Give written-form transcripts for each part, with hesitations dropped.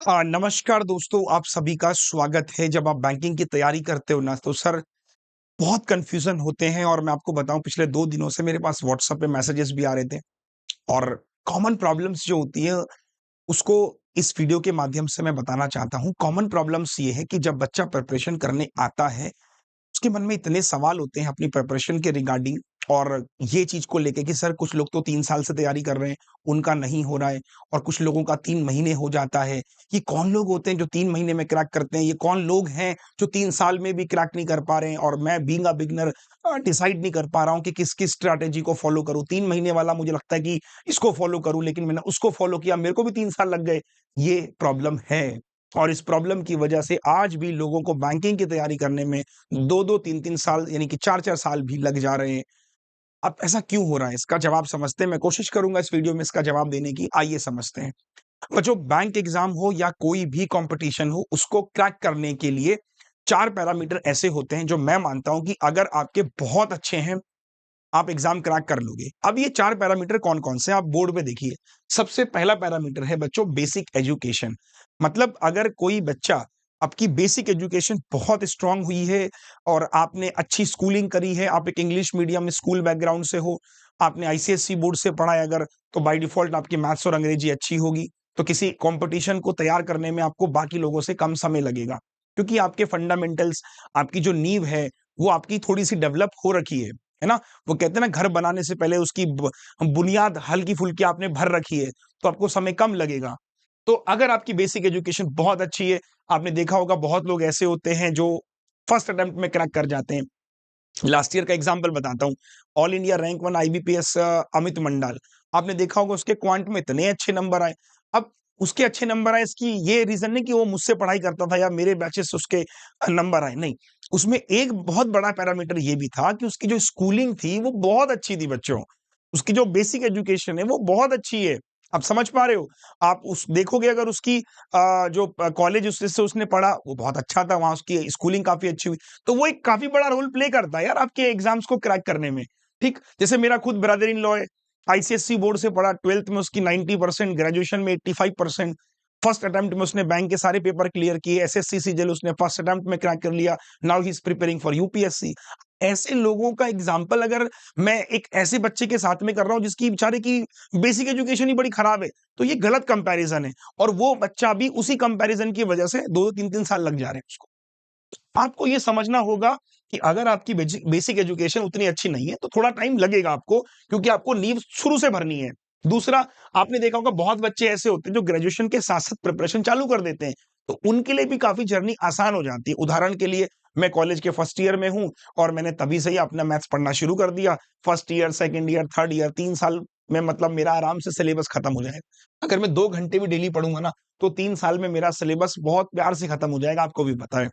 नमस्कार दोस्तों, आप सभी का स्वागत है। जब आप बैंकिंग की तैयारी करते हो ना, तो सर बहुत कन्फ्यूज़न होते हैं और मैं आपको बताऊँ पिछले 2 दिनों से मेरे पास व्हाट्सएप पे मैसेजेस भी आ रहे थे और कॉमन प्रॉब्लम्स जो होती है, उसको इस वीडियो के माध्यम से मैं बताना चाहता हूँ। कॉमन प्रॉब्लम्स ये है कि जब बच्चा प्रिपरेशन करने आता है, उसके मन में इतने सवाल होते हैं अपनी प्रिपरेशन के रिगार्डिंग और ये चीज़ को लेके कि सर कुछ लोग तो 3 साल से तैयारी कर रहे हैं, उनका नहीं हो रहा है और कुछ लोगों का 3 महीने हो जाता है। ये कौन लोग होते हैं जो 3 महीने में क्रैक करते हैं? ये कौन लोग हैं जो 3 साल में भी क्रैक नहीं कर पा रहे हैं? और मैं बीइंग अ बिगिनर डिसाइड नहीं कर पा रहा हूँ कि किस-किस स्ट्रैटेजी को फॉलो करूँ। 3 महीने वाला मुझे लगता है कि इसको फॉलो करूँ, लेकिन मैंने उसको फॉलो किया, मेरे को भी 3 साल लग गए। ये प्रॉब्लम है और इस प्रॉब्लम की वजह से आज भी लोगों को बैंकिंग की तैयारी करने में 2-2 3-3 साल यानी कि 4-4 साल भी लग जा रहे हैं। अब ऐसा क्यों हो रहा है? इसका जवाब समझते हैं। मैं कोशिश करूँगा इस वीडियो में इसका जवाब देने की। आइए समझते हैं। और जो बैंक एग्ज़ाम हो या कोई भी कॉम्पिटिशन हो, उसको क्रैक करने के लिए 4 पैरामीटर ऐसे होते हैं जो मैं मानता हूँ कि अगर आपके बहुत अच्छे हैं, आप एग्ज़ाम क्रैक कर लोगे। अब ये 4 पैरामीटर कौन-कौन से हैं? आप बोर्ड पे देखिए। सबसे पहला पैरामीटर है बच्चों बेसिक एजुकेशन। मतलब अगर कोई बच्चा आपकी बेसिक एजुकेशन बहुत स्ट्रॉन्ग हुई है और आपने अच्छी स्कूलिंग करी है, आप एक इंग्लिश मीडियम स्कूल बैकग्राउंड से हो, आपने आईसीएसई बोर्ड से पढ़ा है अगर, तो बाय डिफ़ॉल्ट आपकी मैथ्स और अंग्रेजी अच्छी होगी। तो किसी कॉम्पिटिशन को तैयार करने में आपको बाकी लोगों से कम समय लगेगा। क्योंकि आपके फंडामेंटल्स, आपकी जो नींव है, वो आपकी थोड़ी-सी डेवलप हो रखी है ना? वो कहते हैं ना घर बनाने से पहले उसकी बुनियाद हल्की-फुल्की आपने भर रखी है, तो आपको समय कम लगेगा। तो अगर आपकी बेसिक एजुकेशन बहुत अच्छी है, आपने देखा होगा बहुत लोग ऐसे होते हैं जो फर्स्ट अटेम्प्ट में क्रैक कर जाते हैं। लास्ट ईयर का एग्जांपल बताता हूँ। All India rank 1 IBPS Amit Mandal, आपने देखा होगा उसके क्वांट में इतने अच्छे नंबर आए। अब उसके अच्छे नंबर आए इसकी ये रीज़न नहीं कि वो मुझसे पढ़ाई करता था या मेरे बैचेस से उसके नंबर आए, नहीं। उसमें एक बहुत बड़ा पैरामीटर ये भी था कि उसकी जो स्कूलिंग थी वो बहुत अच्छी थी बच्चों। उसकी जो बेसिक एजुकेशन है वो बहुत अच्छी है। आप समझ पा रहे हो? आप उस देखोगे अगर उसकी जो कॉलेज जिससे उसने पढ़ा वो बहुत अच्छा था, वहाँ उसकी स्कूलिंग काफ़ी अच्छी हुई। तो वो एक काफ़ी बड़ा रोल प्ले करता है यार आपके एग्ज़ाम्स को क्रैक करने में, ठीक? जैसे मेरा खुद ब्रदर इन लॉ है, आईसीएसई बोर्ड से पढ़ा, 12th में उसकी 90% ग्रेजुएशन में 85%, फर्स्ट अटेम्प्ट में उसने बैंक के सारे पेपर क्लियर किए, एसएससी, सीजीएल उसने फर्स्ट अटेम्प्ट में क्रैक कर लिया, now he is preparing for UPSC. ऐसे लोगों का एग्ज़ाम्पल अगर मैं एक ऐसे बच्चे के साथ में कर रहा हूँ जिसकी बेचारे की बेसिक एजुकेशन ही बड़ी खराब है, तो ये गलत कंपैरिज़न है और वो बच्चा भी उसी कंपैरिज़न की वजह से 2-2 3-3 साल लग जा रहे हैं उसको। आपको ये समझना होगा कि अगर आपकी बेसिक एजुकेशन उतनी अच्छी नहीं है, तो थोड़ा टाइम लगेगा आपको क्योंकि आपको नींव शुरू से भरनी है। दूसरा, आपने देखा होगा बहुत बच्चे ऐसे होते हैं जो ग्रेजुएशन के साथ-साथ प्रिपरेशन चालू कर देते हैं, तो उनके लिए भी काफ़ी जर्नी आसान हो जाती है। उदाहरण के लिए मैं कॉलेज के फर्स्ट ईयर में हूँ और मैंने तभी से ही अपना मैथ्स पढ़ना शुरू कर दिया। First year, second year, third year 3 साल में मतलब मेरा आराम से सिलेबस खत्म हो जाएगा। अगर मैं 2 घंटे भी डेली पढ़ूँगा ना, तो 3 साल में मेरा सिलेबस बहुत प्यार से खत्म हो जाएगा, आपको भी पता है।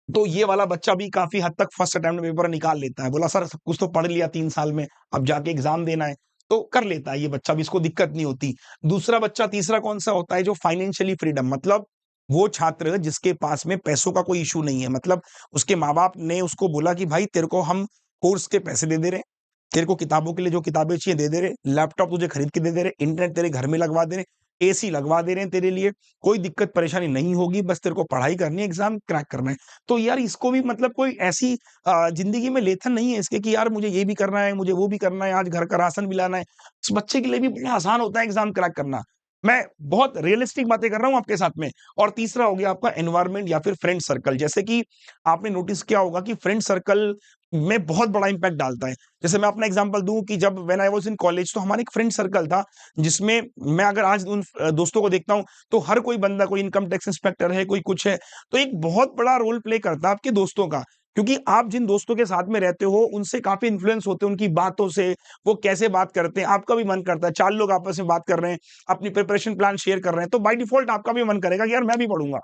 तो ये वाला बच्चा भी काफ़ी हद तक फर्स्ट अटेम्प्ट में पेपर निकाल लेता है। बोला सर सब कुछ तो पढ़ लिया 3 साल में, अब जाके एग्ज़ाम देना है, तो कर लेता है ये बच्चा भी, इसको दिक्कत नहीं होती। दूसरा बच्चा तीसरा कौन-सा होता है जो फाइनेंशियली फ्रीडम, मतलब वो छात्र जिसके पास में पैसों का कोई इश्यू नहीं है। मतलब उसके माँ-बाप ने उसको बोला कि भाई तेरे को हम कोर्स के पैसे दे रहे हैं, तेरे को किताबों के लिए जो किताबें चाहिए दे रहे हैं, लैपटॉप तुझे खरीद के दे रहे हैं, इंटरनेट तेरे घर में लगवा दे रहे हैं, एसी लगवा दे रहे हैं तेरे लिए, कोई दिक्कत परेशानी नहीं होगी, बस तेरे को पढ़ाई करनी है, एग्ज़ाम क्रैक करना है। तो यार इसको भी मतलब कोई ऐसी ज़िंदगी में लेथन नहीं है इसके कि यार मुझे ये भी करना है, मुझे वो भी करना है, आज घर का राशन भी लाना है। इस बच्चे के लिए भी बड़ा आसान होता है एग्ज़ाम क्रैक करना। मैं बहुत रियलिस्टिक बातें कर रहा हूँ आपके साथ में। और तीसरा हो गया आपका एनवायरनमेंट या फिर फ्रेंड सर्कल। जैसे कि आपने नोटिस किया होगा कि फ्रेंड सर्कल में बहुत बड़ा इम्पैक्ट डालता है। जैसे मैं अपना एग्ज़ाम्पल दूँ कि जब when I was in college तो हमारा एक फ्रेंड सर्कल था, जिसमें मैं अगर आज उन दोस्तों को देखता हूँ, तो हर कोई बंदा कोई इनकम टैक्स इंस्पेक्टर है, कोई कुछ है। तो एक बहुत बड़ा रोल प्ले करता है आपके दोस्तों का, क्योंकि आप जिन दोस्तों के साथ में रहते हो, उनसे काफ़ी इन्फ्लुएंस होते हो उनकी बातों से, वो कैसे बात करते हैं, आपका भी मन करता है। 4 लोग आपस में बात कर रहे हैं, अपनी प्रिपरेशन प्लान शेयर कर रहे हैं, तो बाय डिफ़ॉल्ट आपका भी मन करेगा कि यार मैं भी पढ़ूँगा।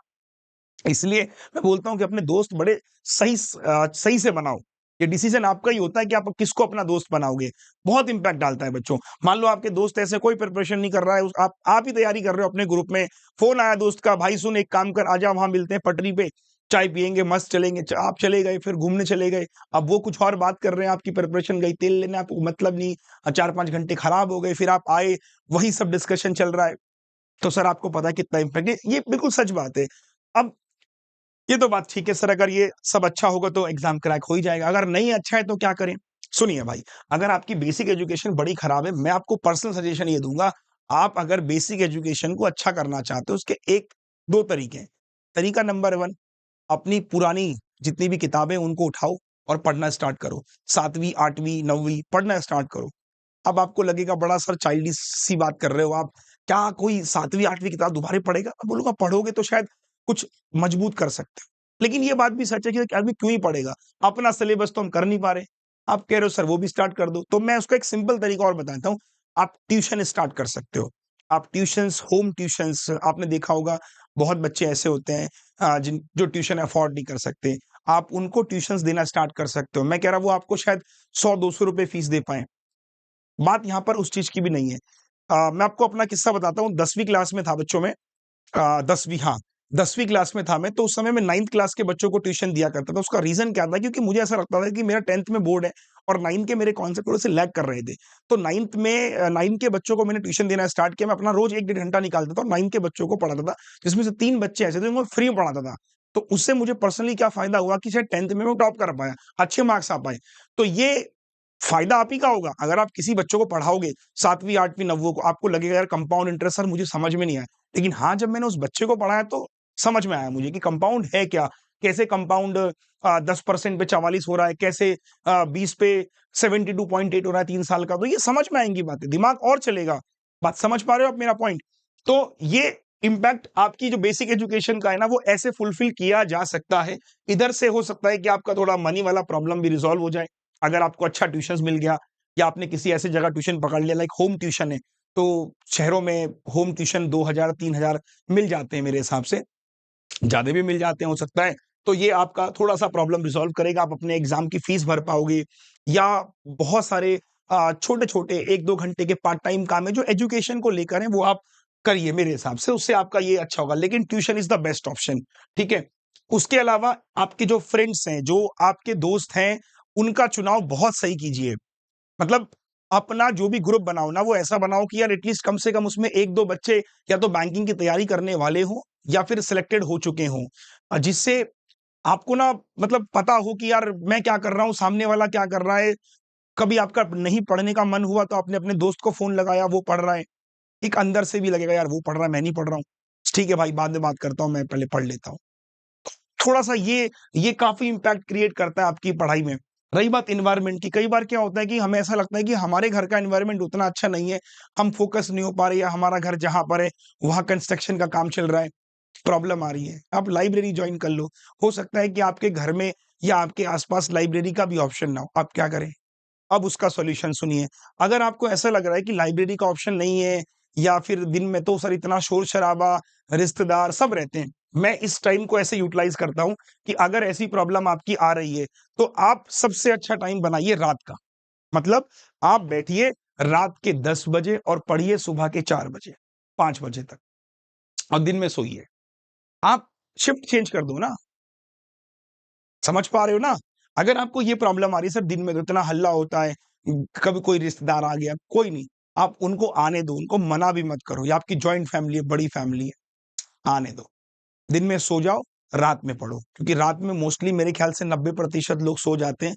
इसलिए मैं बोलता हूँ कि अपने दोस्त बड़े सही से बनाओ। ये डिसीज़न आपका ही होता है कि आप किसको अपना दोस्त बनाओगे। बहुत इम्पैक्ट डालता है बच्चों। मान लो आपके दोस्त ऐसे कोई प्रिपरेशन नहीं कर रहा है, उस आप ही तैयारी कर रहे हो अपने ग्रुप में, फ़ोन आया दोस्त का, "भाई सुन एक काम कर, आजा वहाँ मिलते हैं पटरी पे, चाय पिएँगे, मस्त चलेंगे।" आप चले गए, फिर घूमने चले गए। अब वो कुछ और बात कर रहे हैं, आपकी प्रिपरेशन गई तेल लेने, आपको मतलब नहीं, 4-5 घंटे खराब हो गए, फिर आप आए, वही सब डिस्कशन चल रहा है। तो सर आपको पता है कितना इम्पैक्ट है, ये बिल्कुल सच बात है। अब ये तो बात ठीक है सर, अगर ये सब अच्छा होगा तो एग्जाम क्रैक हो ही जाएगा, अगर नहीं अच्छा है तो क्या करें? सुनिए भाई, अगर आपकी बेसिक एजुकेशन बड़ी खराब है, मैं आपको पर्सनल सजेशन ये दूंगा, आप अगर बेसिक एजुकेशन को अच्छा करना चाहते हो, उसके एक दो तरीके हैं। तरीका नंबर वन, अपनी पुरानी जितनी भी किताबें उनको उठाओ और पढ़ना स्टार्ट करो। 7वीं 8वीं 9वीं पढ़ना स्टार्ट करो। अब आपको लगेगा बड़ा सर चाइल्डिश सी बात कर रहे हो आप, क्या कोई 7वीं 8वीं किताब दोबारा पढ़ेगा? मैं बोलूँगा पढ़ोगे तो शायद कुछ मजबूत कर सकते हो। लेकिन ये बात भी सच है कि आदमी क्यों ही पढ़ेगा? अपना सिलेबस तो हम कर नहीं पा रहे। आप कह रहे हो सर वो भी स्टार्ट कर दो, तो मैं उसका एक सिंपल तरीका और बताता हूँ। आप ट्यूशन स्टार्ट कर सकते हो। आप ट्यूशन्स, होम ट्यूशन्स, आपने देखा होगा बहुत बच्चे ऐसे होते हैं जिन जो ट्यूशन अफोर्ड नहीं कर सकते। आप उनको ट्यूशन्स देना स्टार्ट कर सकते हो। मैं कह रहा हूँ वो आपको शायद 100-200 रुपए फीस दे पाएँ। बात यहाँ पर उस चीज़ की भी नहीं है। मैं आपको अपना किस्सा बताता हूँ, 10वीं क्लास में था बच्चों में, 10वीं, हाँ, 10वीं क्लास में था मैं, तो उस समय मैं 9th क्लास के बच्चों को ट्यूशन दिया करता था। उसका रीज़न क्या था, क्योंकि मुझे ऐसा लगता था कि मेरा 10th में बोर्ड है और 9 के मेरे कॉन्सेप्ट थोड़े-से लैग कर रहे थे। तो 9th में 9 के बच्चों को मैंने ट्यूशन देना स्टार्ट किया। मैं अपना रोज़ 1 डेढ़ घंटा निकालता था और 9 के बच्चों को पढ़ाता था, जिसमें से 3 बच्चे ऐसे थे जिनको मैं फ्री में पढ़ाता था। तो उससे मुझे पर्सनली क्या फ़ायदा हुआ कि शायद 10th में मैं टॉप कर पाया, अच्छे मार्क्स आ पाए। तो ये फ़ायदा आप ही का होगा, अगर आप किसी बच्चों को पढ़ाओगे 7वीं, 8वीं, 9वीं को, आपको लगेगा यार कंपाउंड इंटरेस्ट सर मुझे समझ में नहीं आया। लेकिन हाँ, जब मैंने उस बच्चे को पढ़ाया तो समझ में आया मुझे कि कंपाउंड है क्या? कैसे कंपाउंड 10% पे 44 हो रहा है, कैसे 20 पे 72.8 हो रहा है 3 साल का, तो ये समझ में आएँगी बातें, दिमाग और चलेगा। बात समझ पा रहे हो आप मेरा पॉइंट? तो ये इम्पैक्ट आपकी जो बेसिक एजुकेशन का है ना, वो ऐसे फुलफिल किया जा सकता है। इधर से हो सकता है कि आपका थोड़ा मनी वाला प्रॉब्लम भी रिज़ॉल्व हो जाए, अगर आपको अच्छा ट्यूशन्स मिल गया या आपने किसी ऐसी जगह ट्यूशन पकड़ लिया, लाइक होम ट्यूशन है, तो शहरों में होम ट्यूशन 2000 3000 मिल जाते हैं मेरे हिसाब से। ज़्यादा भी मिल जाते हैं हो सकता है, तो ये आपका थोड़ा-सा प्रॉब्लम रिज़ॉल्व करेगा, आप अपने एग्ज़ाम की फ़ीस भर पाओगे या बहुत सारे छोटे-छोटे 1-2 घंटे के पार्ट टाइम काम है जो एजुकेशन को लेकर हैं, वो आप करिए मेरे हिसाब से, उससे आपका ये अच्छा होगा। लेकिन tuition is the best option, ठीक है? उसके अलावा आपके जो फ्रेंड्स हैं, जो आपके दोस्त हैं, उनका चुनाव बहुत सही कीजिए। मतलब अपना जो भी ग्रुप बनाओ ना, वो ऐसा बनाओ कि यार एटलीस्ट कम से कम उसमें 1-2 बच्चे या तो बैंकिंग की तैयारी करने वाले हों या फिर सिलेक्टेड हो चुके हों। जिससे आपको ना मतलब पता हो कि यार मैं क्या कर रहा हूँ, सामने वाला क्या कर रहा है। कभी आपका नहीं पढ़ने का मन हुआ तो आपने अपने दोस्त को फ़ोन लगाया, वो पढ़ रहा है। एक अंदर से भी लगेगा यार वो पढ़ रहा है, मैं नहीं पढ़ रहा हूँ। ठीक है भाई, बाद में बात करता हूँ, मैं पहले पढ़ लेता हूँ। थोड़ा-सा ये काफ़ी इम्पैक्ट क्रिएट करता है आपकी पढ़ाई में। रही बात एनवायरनमेंट की, कई बार क्या होता है कि हमें ऐसा लगता है कि हमारे घर का एनवायरनमेंट उतना अच्छा नहीं है, हम फ़ोकस नहीं हो पा रहे या हमारा घर जहाँ पर है, वहाँ कंस्ट्रक्शन का काम चल रहा है, प्रॉब्लम आ रही है। आप लाइब्रेरी जॉइन कर लो। हो सकता है कि आपके घर में या आपके आस-पास लाइब्रेरी का भी ऑप्शन ना हो, आप क्या करें? अब उसका सॉल्यूशन सुनिए। अगर आपको ऐसा लग रहा है कि लाइब्रेरी का ऑप्शन नहीं है या फिर दिन में तो सर इतना शोर-शराबा, रिश्तेदार सब रहते हैं। मैं इस टाइम को ऐसे यूटिलाइज़ करता हूँ कि अगर ऐसी प्रॉब्लम आपकी आ रही है, तो आप सबसे अच्छा टाइम बनाइए रात का। मतलब आप बैठिए रात के 10 बजे और पढ़िए सुबह के 4 बजे, 5 बजे तक और दिन में सोइए। आप शिफ्ट चेंज कर दो ना। समझ पा रहे हो ना? अगर आपको ये प्रॉब्लम आ रही है सर दिन में तो इतना हल्ला होता है, कभी कोई रिश्तेदार आ गया, कोई नहीं, आप उनको आने दो, उनको मना भी मत करो, या आपकी जॉइंट फैमिली है, बड़ी फैमिली है, आने दो। दिन में सो जाओ, रात में पढ़ो, क्योंकि रात में मोस्टली मेरे ख्याल से 90% लोग सो जाते हैं,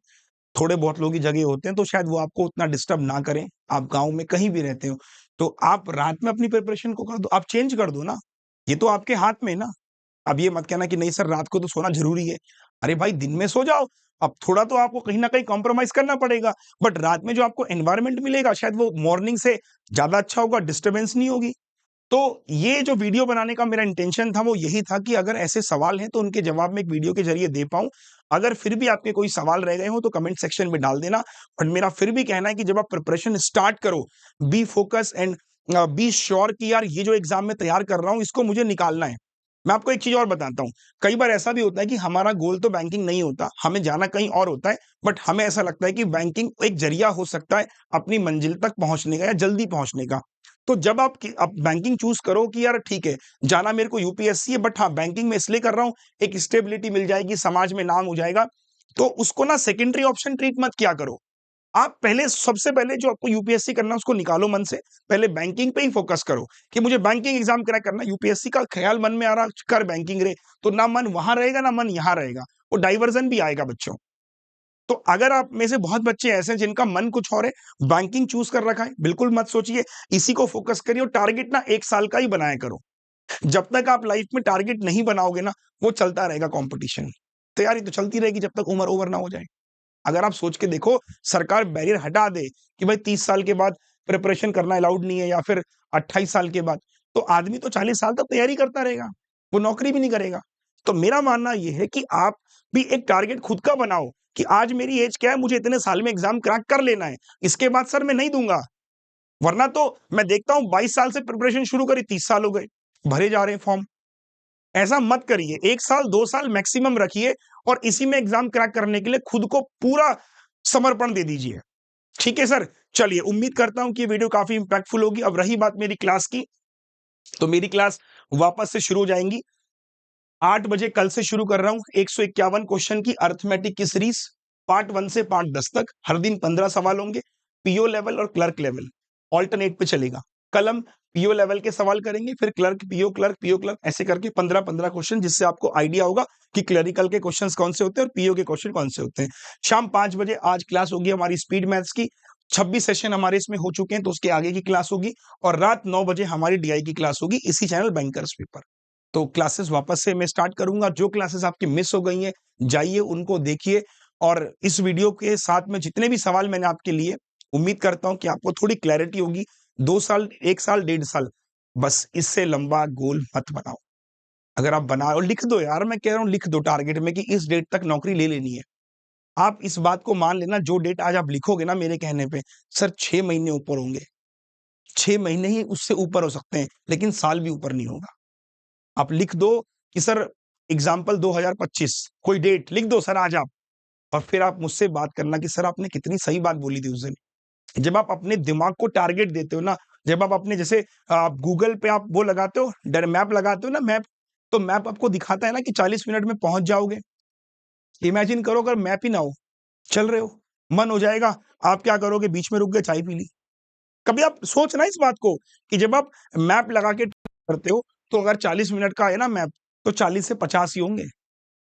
थोड़े बहुत लोग ही जगे होते हैं, तो शायद वो आपको उतना डिस्टर्ब ना करें, आप गाँव में कहीं भी रहते हो, तो आप रात में अपनी प्रिपरेशन को कर दो, आप चेंज कर दो ना, ये तो आपके हाथ में है ना। अब ये मत कहना कि नहीं सर रात को तो सोना ज़रूरी है। अरे भाई दिन में सो जाओ, अब थोड़ा तो आपको कहीं न कहीं कॉम्प्रोमाइज़ करना पड़ेगा, बट रात में जो आपको एनवायरनमेंट मिलेगा शायद वो मॉर्निंग से ज़्यादा अच्छा होगा, डिस्टर्बेंस नहीं होगी। तो ये जो वीडियो बनाने का मेरा इंटेंशन था वो यही था कि अगर ऐसे सवाल हैं तो उनके जवाब मैं एक वीडियो के ज़रिए दे पाऊँ। अगर फिर भी आपके कोई सवाल रह गए हों तो कमेंट सेक्शन में डाल देना। बट मेरा फिर भी कहना है कि जब आप प्रिपरेशन स्टार्ट करो, B focus and be sure कि यार ये जो एग्ज़ाम मैं तैयार कर रहा हूँ इसको मुझे निकालना है। मैं आपको एक चीज़ और बताता हूँ, कई बार ऐसा भी होता है कि हमारा गोल तो बैंकिंग नहीं होता, हमें जाना कहीं और होता है, बट हमें ऐसा लगता है कि बैंकिंग एक ज़रिया हो सकता है अपनी मंज़िल तक पहुँचने का या जल्दी पहुँचने का। तो जब आप बैंकिंग चूज़ करो कि यार ठीक है, जाना मेरे को यूपीएससी है, बट हाँ, बैंकिंग मैं इसलिए कर रहा हूँ, एक स्टेबिलिटी मिल जाएगी, समाज में नाम हो जाएगा, तो उसको ना सेकेंडरी ऑप्शन ट्रीट मत किया करो। आप पहले सबसे पहले जो आपको यूपीएससी करना है उसको निकालो मन से, पहले बैंकिंग पे ही फोकस करो कि मुझे बैंकिंग एग्जाम क्रैक करना है। यूपीएससी का ख्याल मन में आ रहा कर बैंकिंग रे, तो ना मन वहां रहेगा ना मन यहाँ रहेगा, वो डाइवर्जन भी आएगा बच्चों। तो अगर आप में से बहुत बच्चे ऐसे हैं जिनका मन कुछ और है, बैंकिंग चूज कर रखा है, बिल्कुल मत सोचिए, इसी को फोकस करिए और टारगेट ना 1 साल का ही बनाया करो। जब तक आप लाइफ में टारगेट नहीं बनाओगे ना, वो चलता रहेगा कंपटीशन। तैयारी तो चलती रहेगी जब तक उम्र ओवर ना हो जाए। अगर आप सोच के देखो, सरकार बैरियर हटा दे कि भाई 30 साल के बाद प्रिपरेशन करना अलाउड नहीं है या फिर 28 साल के बाद, तो आदमी तो 40 साल तक तैयारी करता रहेगा, वो नौकरी भी नहीं करेगा। तो मेरा मानना ये है कि आप भी एक टारगेट खुद का बनाओ कि आज मेरी एज क्या है, मुझे इतने साल में एग्जाम क्रैक कर लेना है, इसके बाद सर मैं नहीं दूंगा। वरना तो मैं देखता हूं 22 साल से प्रिपरेशन शुरू करी, 30 साल हो गए, भरे जा रहे हैं फॉर्म। ऐसा मत करिए, 1 साल 2 साल मैक्सिमम रखिए और इसी में एग्जाम क्रैक करने के लिए खुद को पूरा समर्पण दे दीजिए। ठीक है सर, चलिए उम्मीद करता हूं कि ये वीडियो काफी इंपैक्टफुल होगी। अब रही बात मेरी क्लास की, तो मेरी क्लास वापस से शुरू हो जाएंगी 8 बजे। कल से शुरू कर रहा हूं 151 क्वेश्चन की अर्थमेटिक की सीरीज, पार्ट 1 से पार्ट 10 तक। हर दिन 15 सवाल होंगे, पीओ लेवल और क्लर्क लेवल ऑल्टरनेट पे चलेगा। कल हम पीओ लेवल के सवाल करेंगे, फिर क्लर्क, पीओ क्लर्क, ऐसे करके 15-15 क्वेश्चन, जिससे आपको आइडिया होगा कि क्लरिकल के क्वेश्चंस कौन से होते हैं और पीओ के क्वेश्चन कौन से होते हैं। शाम 5 बजे आज क्लास होगी हमारी स्पीड मैथ्स की, 26 सेशन हमारे इसमें हो चुके हैं, तो उसके आगे की क्लास होगी। और रात 9 बजे हमारी डीआई की क्लास होगी इसी चैनल बैंकर्स पेपर। तो क्लासेस वापस से मैं स्टार्ट करूंगा। जो क्लासेस आपकी मिस हो गई हैं, जाइए उनको देखिए। और इस वीडियो के साथ में जितने भी सवाल मैंने आपके लिए, उम्मीद करता हूं कि आपको थोड़ी क्लैरिटी होगी। 2 साल, 1 साल, 1.5 साल, बस इससे लंबा गोल मत बनाओ। अगर आप बना और लिख दो यार, मैं कह रहा हूं लिख दो टारगेट में कि इस डेट तक नौकरी ले लेनी है। आप इस बात को मान लेना, जो डेट आज आप लिखोगे ना मेरे कहने पे, सर 6 महीने ऊपर होंगे, 6 महीने ही उससे ऊपर हो सकते हैं, लेकिन साल भी ऊपर नहीं होगा। आप लिख दो कि सर एग्जाम्पल 2025, कोई डेट लिख दो सर आज आप, और फिर आप मुझसे बात करना कि सर आपने कितनी सही बात बोली थी उस दिन। जब आप अपने दिमाग को टारगेट देते हो ना, जब आप अपने जैसे आप गूगल पे आप वो लगाते हो, मैप लगाते हो ना, मैप, तो मैप आपको दिखाता है ना कि 40 मिनट में पहुंच जाओगे। इमेजिन करो अगर मैप ही ना हो, चल रहे हो, मन हो जाएगा, आप क्या करोगे, बीच में रुक गए, चाय पी ली। कभी आप सोचना इस बात को कि जब आप मैप लगा के करते हो, तो अगर 40 मिनट का है ना मैप, तो 40 से 50 ही होंगे,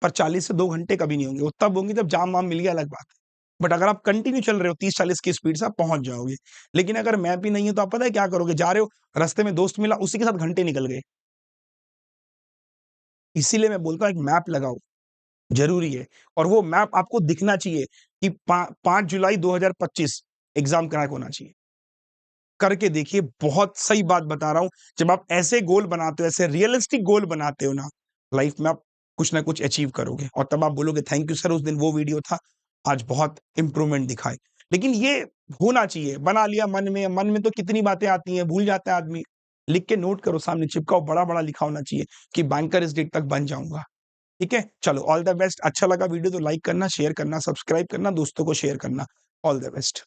पर 40 से 2 घंटे कभी नहीं होंगे। वो तब होंगे जब जाम वाम मिल गया, अलग बात है। बट अगर आप कंटिन्यू चल रहे हो 30-40 की स्पीड से, आप पहुंच जाओगे। लेकिन अगर मैप ही नहीं है, तो आप पता है क्या करोगे, जा रहे हो, रास्ते में दोस्त मिला, उसी के साथ घंटे निकल गए। इसीलिए मैं बोलता हूँ एक मैप लगाओ, जरूरी है। और वो मैप आपको दिखना चाहिए कि 5 जुलाई 2025 एग्जाम क्रैक होना चाहिए। करके देखिए, बहुत सही बात बता रहा हूं। जब आप ऐसे गोल बनाते हो, ऐसे रियलिस्टिक गोल बनाते हो ना, लाइफ में आप कुछ ना कुछ अचीव करोगे, और तब आप बोलोगे थैंक यू सर, उस दिन वो वीडियो था, आज बहुत इंप्रूवमेंट दिखाए। लेकिन ये होना चाहिए, बना लिया मन में, मन में तो कितनी बातें आती हैं, भूल जाता है आदमी। लिख के नोट करो, सामने चिपकाओ, बड़ा बड़ा लिखा होना चाहिए कि बैंकर इस डेट तक बन जाऊंगा। ठीक है, चलो, ऑल द बेस्ट। अच्छा लगा वीडियो तो लाइक करना, शेयर करना, सब्सक्राइब करना, दोस्तों को शेयर करना। All the best.